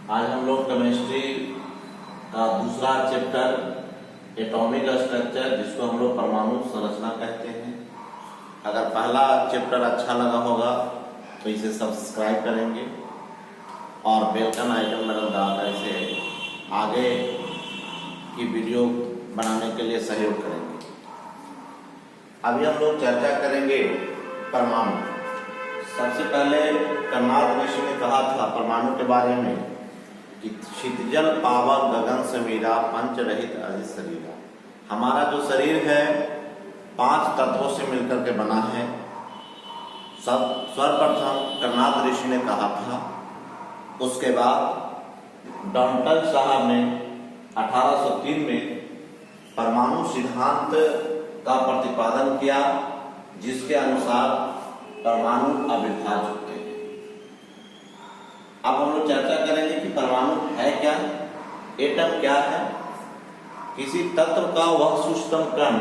आज हम लोग केमिस्ट्री का दूसरा चैप्टर एटॉमिक स्ट्रक्चर, जिसको हम लोग परमाणु संरचना कहते हैं। अगर पहला चैप्टर अच्छा लगा होगा तो इसे सब्सक्राइब करेंगे और बेल का आइकन बटन दबाकर इसे आगे की वीडियो बनाने के लिए सहयोग करेंगे। अभी हम लोग चर्चा करेंगे परमाणु। सबसे पहले कर्नाड ऋषि ने कहा था परमाणु के बारे में कि क्षितिजल पावक गगन समीरा पंच रहित अधि शरीरा। हमारा जो शरीर है 5 तत्वों से मिलकर के बना है। सर्वप्रथम कर्नाड ऋषि ने कहा था। उसके बाद डॉल्टन साहब ने 1803 में परमाणु सिद्धांत का प्रतिपादन किया, जिसके अनुसार परमाणु अविभाज्य होते हैं। अब हम लोग चर्चा करेंगे कि परमाणु है क्या, एटम क्या है। किसी तत्व का वह सूक्ष्म कण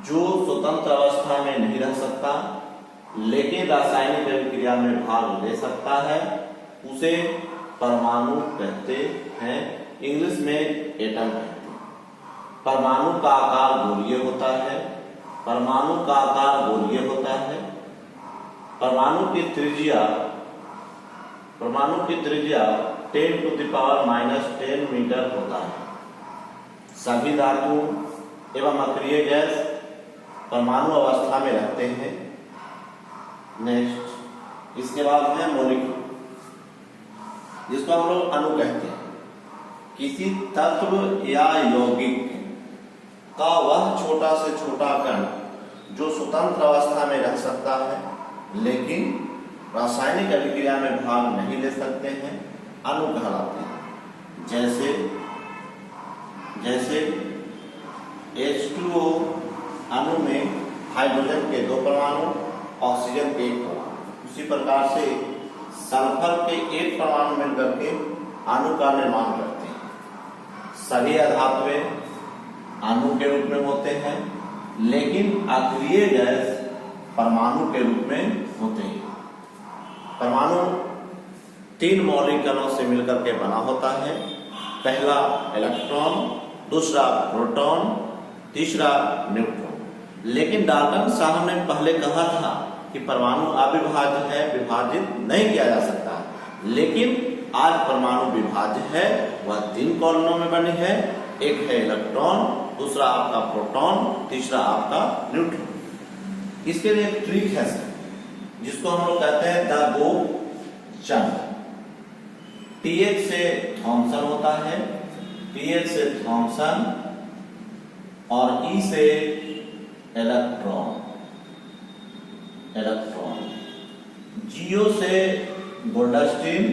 जो स्वतंत्र अवस्था में नहीं रह सकता लेकिन रासायनिक अभिक्रिया में भाग ले सकता है, उसे परमाणु कहते हैं। इंग्लिश में एटम कहते हैं। परमाणु का आकार गोलीय होता है। परमाणु का आकार गोलीय होता है। परमाणु की त्रिज्या 10⁻⁻10 मीटर होता है। सभी धातु एवं अक्रिय गैस परमाणु अवस्था में रहते हैं। नेक्स्ट, इसके बाद है मॉलिक्यूल, जिसको हम लोग अणु कहते हैं। किसी तत्व या यौगिक का वह छोटा से छोटा कण जो स्वतंत्र अवस्था में रह सकता है लेकिन रासायनिक अभिक्रिया में भाग नहीं ले सकते हैं, अणु कहलाते हैं। जैसे H2O अणु में हाइड्रोजन के 2 परमाणु, ऑक्सीजन के 1 परमाणु। उसी प्रकार से सल्फर के 1 परमाणु मिलकर के अणु का निर्माण करते हैं। सभी अधातुएं अणु के रूप में होते हैं, लेकिन अक्रिय गैस परमाणु के रूप में होते हैं। परमाणु 3 मौलिक कणों से मिलकर के बना होता है। पहला इलेक्ट्रॉन, दूसरा प्रोटॉन, तीसरा न्यूट्रॉन। लेकिन डाल्टन साहब ने पहले कहा था कि परमाणु अविभाज्य है, विभाजित नहीं किया जा सकता। लेकिन आज परमाणु विभाज्य है। वह 3 कॉलोनों में बने हैं। एक है इलेक्ट्रॉन, दूसरा आपका प्रोटॉन, तीसरा आपका न्यूट्रॉन। इसके लिए एक ट्रिक है सर, जिसको हम लोग कहते हैं द गो चन। TH से थॉमसन होता है, TH से थॉमसन और E से इलेक्ट्रॉन। GO से गोल्डस्टीन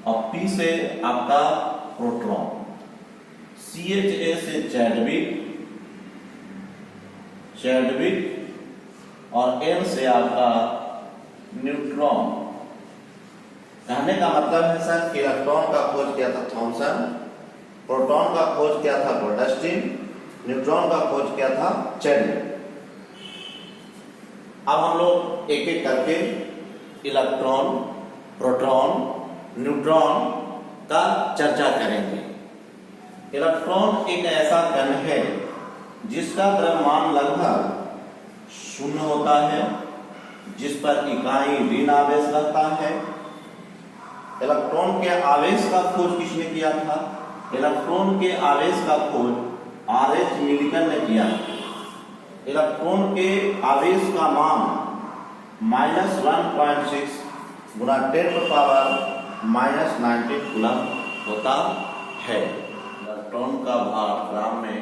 और P से आपका प्रोटॉन। CHA से चैडविक और N से आपका न्यूट्रॉन। कहने का मतलब है सर कि इलेक्ट्रॉन का खोज किया था थॉमसन, प्रोटॉन का खोज किया था गोल्डस्टीन, न्यूट्रॉन का खोज किया था चैडविक। अब हम लोग एक एक करके इलेक्ट्रॉन, प्रोटॉन, न्यूट्रॉन का चर्चा करेंगे। इलेक्ट्रॉन एक ऐसा कण है जिसका द्रव्यमान लगभग 0 होता है, जिस पर इकाई ऋण आवेश रहता है। इलेक्ट्रॉन के आवेश का खोज किसने किया था? इलेक्ट्रॉन के आवेश का खोज RH मिलिकन ने किया। इलेक्ट्रॉन के आवेश का मान -1.6 गुना 10⁻⁻19 कूलम होता है। इलेक्ट्रॉन का भार ग्राम में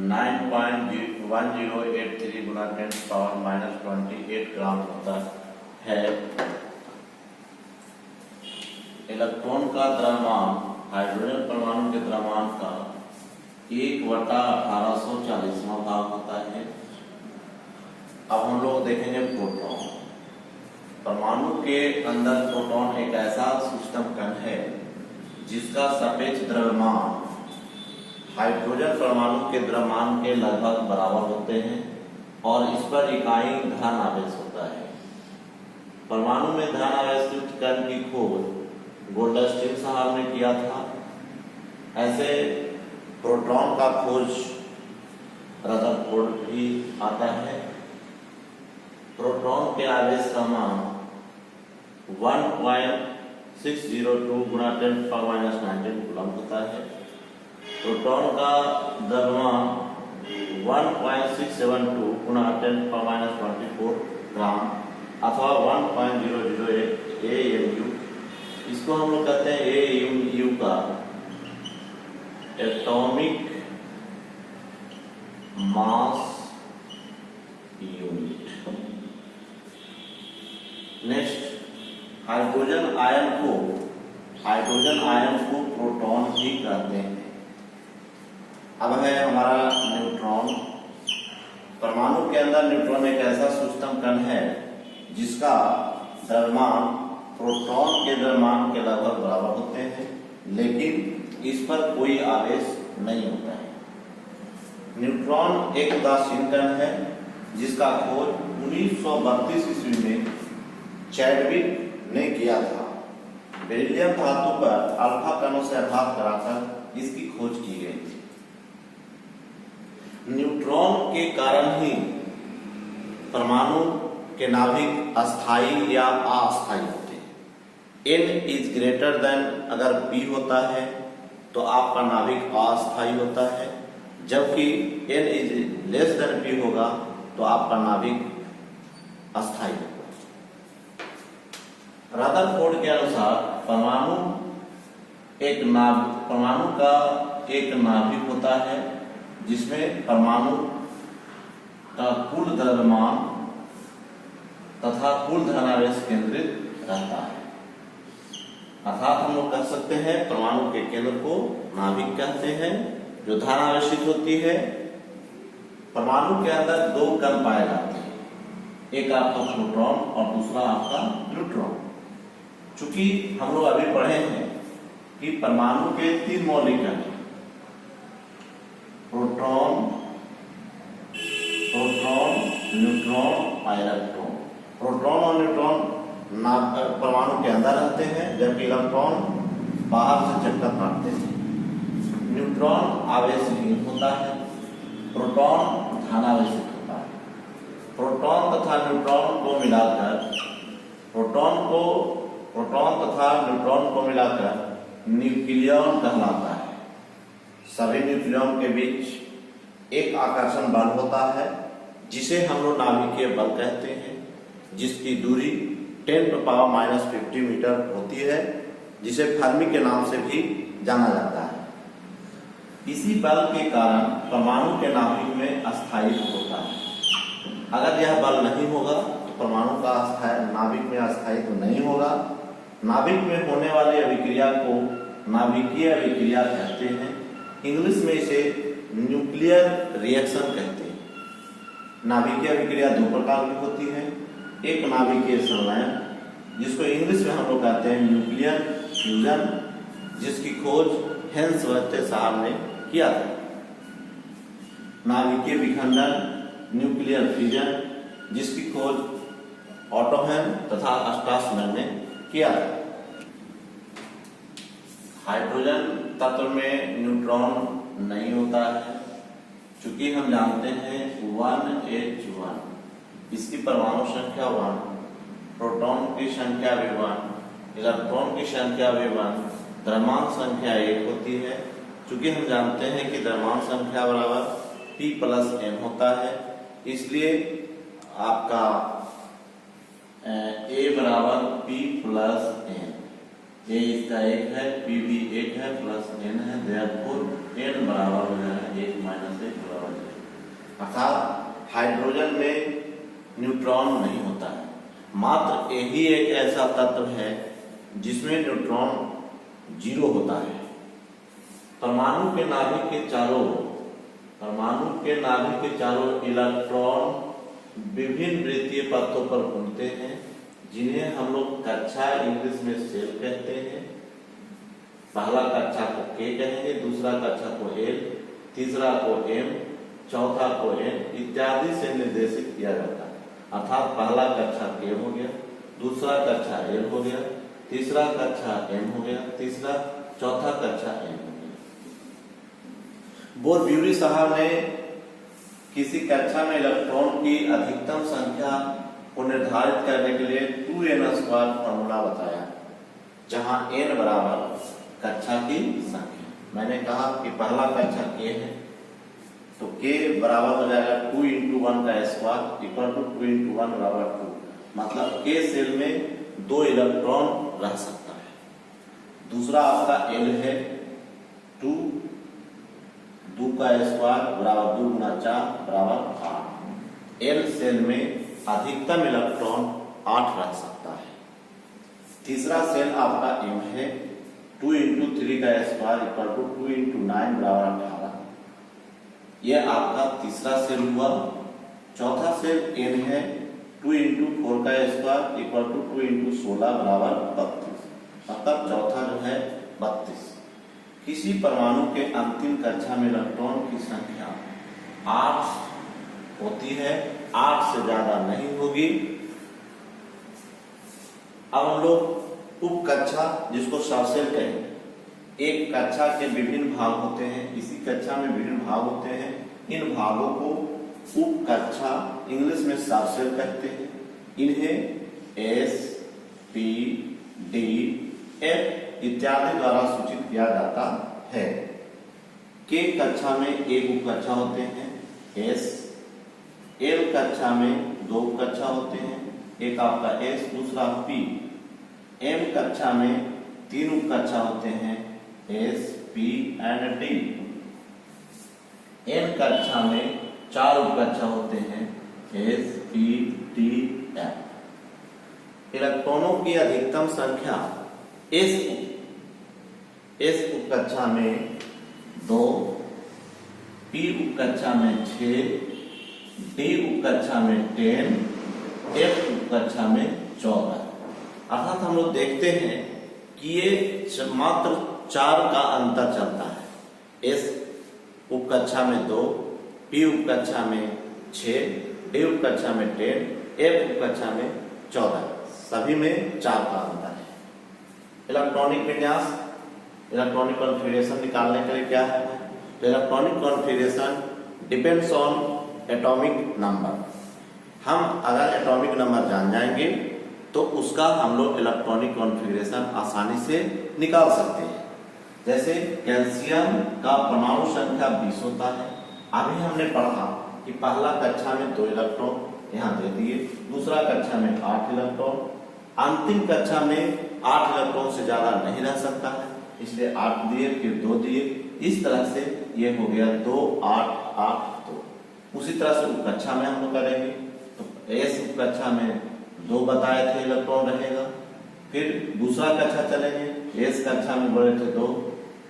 9.1083 गुना 10⁻⁻28 ग्राम होता है। इलेक्ट्रॉन का द्रव्यमान हाइड्रोजन परमाणु के द्रव्यमान का 1/1840वां भाग होता है। अब हम लोग देखेंगे प्रोटॉन। परमाणु के अंदर प्रोटॉन एक ऐसा सूक्ष्म कण है जिसका सापेक्ष द्रव्यमान हाइड्रोजन परमाणु के द्रव्यमान के लगभग बराबर होते हैं और इस पर इकाई धन आवेश होता है। परमाणु में धन आवेश युक्त कण की खोज गोल्डस्टीन साहब ने किया था। ऐसे प्रोटॉन का खोज रदरफोर्ड भी आता है। प्रोटॉन के आवेश का मान 1.602 गुणा 10⁻⁻19 कूलम होता है। प्रोटॉन का द्रव्यमान 1.672 गुणा 10⁻24 ग्राम अथवा 1.008 AMU। इसको हम लोग कहते हैं AMU का atomic mass unit. Next, hydrogen ion को प्रोटॉन भी कहते हैं। अब है हमारा न्यूट्रॉन। परमाणु के अंदर न्यूट्रॉन एक ऐसा सूक्ष्म कण है जिसका द्रव्यमान प्रोटॉन के द्रव्यमान के लगभग बराबर होते हैं, लेकिन इस पर कोई आवेश नहीं होता है। न्यूट्रॉन एक उदासीन कण है जिसका खोज 1932 ईस्वी में चैडविक ने किया था। बेरिलियम धातु पर अल्फा कणों से आघात कराकर इसकी खोज की गई थी। न्यूट्रॉन के कारण ही परमाणु के नाभिक अस्थायी या अस्थायी होते हैं। N इज ग्रेटर देन अगर P होता है तो आपका नाभिक अस्थायी होता है, जबकि N is less than P होगा तो आपका नाभिक अस्थायी होगा। रदरफोर्ड के अनुसार परमाणु का एक नाभिक होता है जिसमें परमाणु का कुल द्रव्यमान तथा कुल धनावेश केंद्रित रहता है। अर्थात हम लोग कह सकते हैं परमाणु के केंद्र को नाभिक कहते हैं जो धनावेशित होती है। परमाणु के अंदर दो कण पाए जाते हैं, एक आपका प्रोटॉन और दूसरा आपका न्यूट्रॉन। चूंकि हम लोग अभी पढ़े हैं कि परमाणु के तीन मौलिक कण प्रोटॉन, न्यूट्रॉन और इलेक्ट्रॉन। प्रोटॉन और न्यूट्रॉन परमाणु के अंदर रहते हैं, जबकि इलेक्ट्रॉन बाहर से चक्कर काटते हैं। न्यूट्रॉन आवेशहीन होता है, प्रोटॉन धनावेशित होता है। प्रोटॉन तथा न्यूट्रॉन को मिलाकर न्यूक्लियॉन कहलाता है। सभी न्यूक्लियॉन के बीच एक आकर्षण बल होता है जिसे हम लोग नाभिकीय बल कहते हैं, जिसकी दूरी 10⁻⁻50 मीटर होती है, जिसे फर्मी के नाम से भी जाना जाता है। इसी बल के कारण परमाणु के नाभिक में अस्थायित्व होता है। अगर यह बल नहीं होगा तो परमाणु का नाभिक में अस्थायित्व नहीं होगा। नाभिक में होने वाली अभिक्रिया को नाभिकीय अभिक्रिया कहते हैं। इंग्लिश में इसे न्यूक्लियर रिएक्शन कहते हैं। नाभिकीय अभिक्रिया दो प्रकार की होती है। एक नाभिकीय संलयन, जिसको इंग्लिश में हम लोग कहते हैं न्यूक्लियर फ्यूजन, जिसकी खोज हेंसवर्थ साहब ने किया था। नाभिकीय विखंडन, न्यूक्लियर फ्यूजन, जिसकी खोज ऑटो हेन तथा स्ट्रासमैन ने किया था। हाइड्रोजन तत्व में न्यूट्रॉन नहीं होता है, चूंकि हम जानते हैं 1H1, इसकी परमाणु संख्या 1, प्रोटॉन की संख्या भी 1, इलेक्ट्रॉन की संख्या भी 1, द्रव्यमान संख्या 1 होती है। चूंकि हम जानते हैं कि द्रव्यमान संख्या बराबर P+m होता है, इसलिए आपका A बराबर P+n। A इसका 1 है, P भी 1 है, प्लस n है, therefore n बराबर हो जाएगा 1 - 1 बराबर 0। अर्थात हाइड्रोजन में न्यूट्रॉन नहीं होता है। मात्र यही एक ऐसा तत्व है जिसमें न्यूट्रॉन 0 होता है। परमाणु के नाभिक के चारों इलेक्ट्रॉन विभिन्न वृत्तीय पथों पर घूमते हैं, जिन्हें हम लोग कक्षा इंग्लिश में सेल कहते हैं। पहला कक्षा को K कहेंगे, दूसरा कक्षा को L, तीसरा को M, चौथा को N इत्यादि से निर्देशित किया जाता है। अर्थात पहला कक्षा K हो गया, दूसरा कक्षा L हो गया, तीसरा कक्षा M हो गया, चौथा कक्षा N हो गया। बोर-ब्यूरी साहब ने किसी कक्षा में इलेक्ट्रॉन की अधिकतम संख्या को निर्धारित करने के लिए 2n² फॉर्मूला बताया, जहां n बराबर कक्षा की संख्या। मैंने कहा कि पहला कक्षा K है, तो K बराबर हो जाएगा 2 × 1 का स्क्वायर इक्वल टू 2 × 1 बराबर 2। मतलब K सेल में 2 इलेक्ट्रॉन रह सकता है। दूसरा आपका L है 2 का स्क्वायर बराबर 2 × 4 बराबर 8। L सेल में अधिकतम इलेक्ट्रॉन 8 रह सकता है। तीसरा सेल आपका M है 2 × 3 का स्क्वायर इक्वल टू 2 × 9 बराबर 18। यह आपका तीसरा सेल हुआ। चौथा सेल N है 2 × 4 का स्क्वायर इक्वल टू 2 × 16 बराबर 32। मतलब चौथा जो है 32। किसी परमाणु के अंतिम कक्षा में इलेक्ट्रॉन की संख्या 8 होती है, 8 से ज्यादा नहीं होगी। अब हम लोग उप कक्षा, जिसको सबसेल कहेंगे। एक कक्षा के विभिन्न भाग होते हैं, इसी कक्षा में विभिन्न भाग होते हैं। इन भागों को उप कक्षा इंग्लिश में सबसेल कहते हैं। इन्हें S, P, D, F इत्यादि द्वारा सूचित किया जाता है। K कक्षा में एक उप कक्षा होते हैं S, L कक्षा में 2 उप कक्षा होते हैं, एक आपका S दूसरा P। M कक्षा में 3 उप कक्षा होते हैं S, P and D। N कक्षा में 4 उप कक्षा होते हैं S, P, D, F। इलेक्ट्रॉनों की अधिकतम संख्या S उप कक्षा में 2, P उप कक्षा में 6, D उप कक्षा में 10, F उप कक्षा में 14। अर्थात हम लोग देखते हैं कि ये मात्र 4 का अंतर चलता है। S उप कक्षा में 2, P उप कक्षा में 6, D उप कक्षा में 10, F उप कक्षा में 14। सभी में 4 का अंतर है। इलेक्ट्रॉनिक विन्यास, इलेक्ट्रॉनिक कॉन्फ़िगरेशन निकालने के लिए क्या है? तो electronic configuration depends on atomic number. हम अगर एटॉमिक नंबर जान जाएंगे तो उसका हम लोग इलेक्ट्रॉनिक कॉन्फ़िगरेशन आसानी से निकाल सकते हैं। जैसे कैल्शियम का परमाणु संख्या 20 होता है। अभी हमने पढ़ा कि पहला कक्षा में 2 इलेक्ट्रॉन यहाँ दे दिए, दूसरा कक्षा में 8 इलेक्ट्रॉन, अंतिम कक्षा में 8 इलेक्ट्रॉन से ज्यादा नहीं रह सकता है, इसलिए 8 दिए फिर 2 दिए। इस तरह से ये हो गया 2, 8, 8, 2। उसी तरह से उप कक्षा में हम लोग करेंगे तो S उप कक्षा में 2 बताए थे इलेक्ट्रॉन रहेगा। फिर दूसरा कक्षा चलेंगे, S कक्षा में बोले थे 2,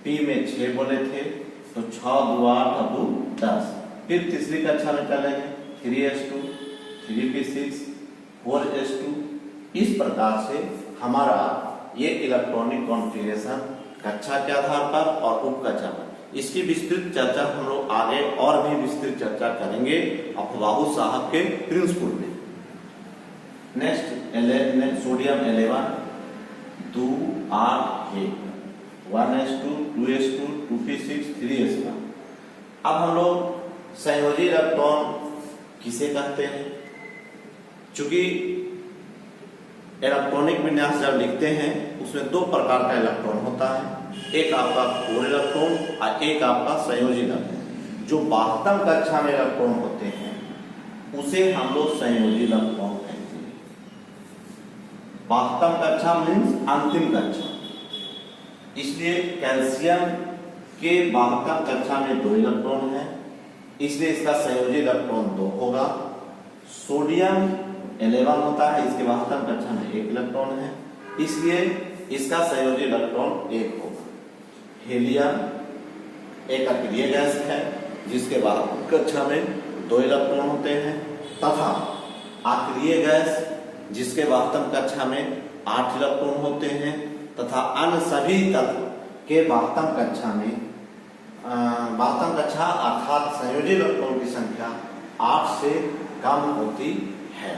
P में 6 बोले थे तो 6, 2, 8 और 2, 10। फिर तीसरी कक्षा में चलेंगे 3s2, 3p6, 4s2। इस प्रकार से हमारा ये इलेक्ट्रॉनिक कॉन्फ़िगरेशन कक्षा के आधार पर और उप कक्षा पर, इसकी विस्तृत चर्चा हम लोग आगे और भी विस्तृत चर्चा करेंगे अफवाहू साहब के प्रिंसिपल में। Next sodium 11 2, 8, 1, 1s2, 2s2, 2p6, 3s1। अब हम लोग संयोजी इलेक्ट्रॉन किसे कहते हैं? चूंकि इलेक्ट्रॉनिक विन्यास जब लिखते हैं उसमें 2 प्रकार का इलेक्ट्रॉन होता है, एक आपका कोर इलेक्ट्रॉन और एक आपका संयोजी इलेक्ट्रॉन। जो बाह्यतम कक्षा में इलेक्ट्रॉन होते हैं उसे हम लोग संयोजी इलेक्ट्रॉन कहते हैं। बाह्यतम कक्षा मीन्स अंतिम कक्षा। इसलिए कैल्शियम के बाह्यतम कक्षा में 2 इलेक्ट्रॉन है, इसलिए इसका संयोजी इलेक्ट्रॉन 2 होगा। सोडियम 11 होता है, इसके बाह्यतम कक्षा में 1 इलेक्ट्रॉन है, इसलिए इसका संयोजी इलेक्ट्रॉन 1 होगा। हीलियम एक अक्रिय गैस है जिसके बाह्यतम कक्षा में 2 इलेक्ट्रॉन होते हैं, तथा अक्रिय गैस जिसके बाह्यतम कक्षा में 8 इलेक्ट्रॉन होते हैं, तथा अन्य सभी तत्व के बाह्यतम कक्षा में बाह्यतम कक्षा अर्थात संयोजी इलेक्ट्रॉन की संख्या 8 से कम होती है।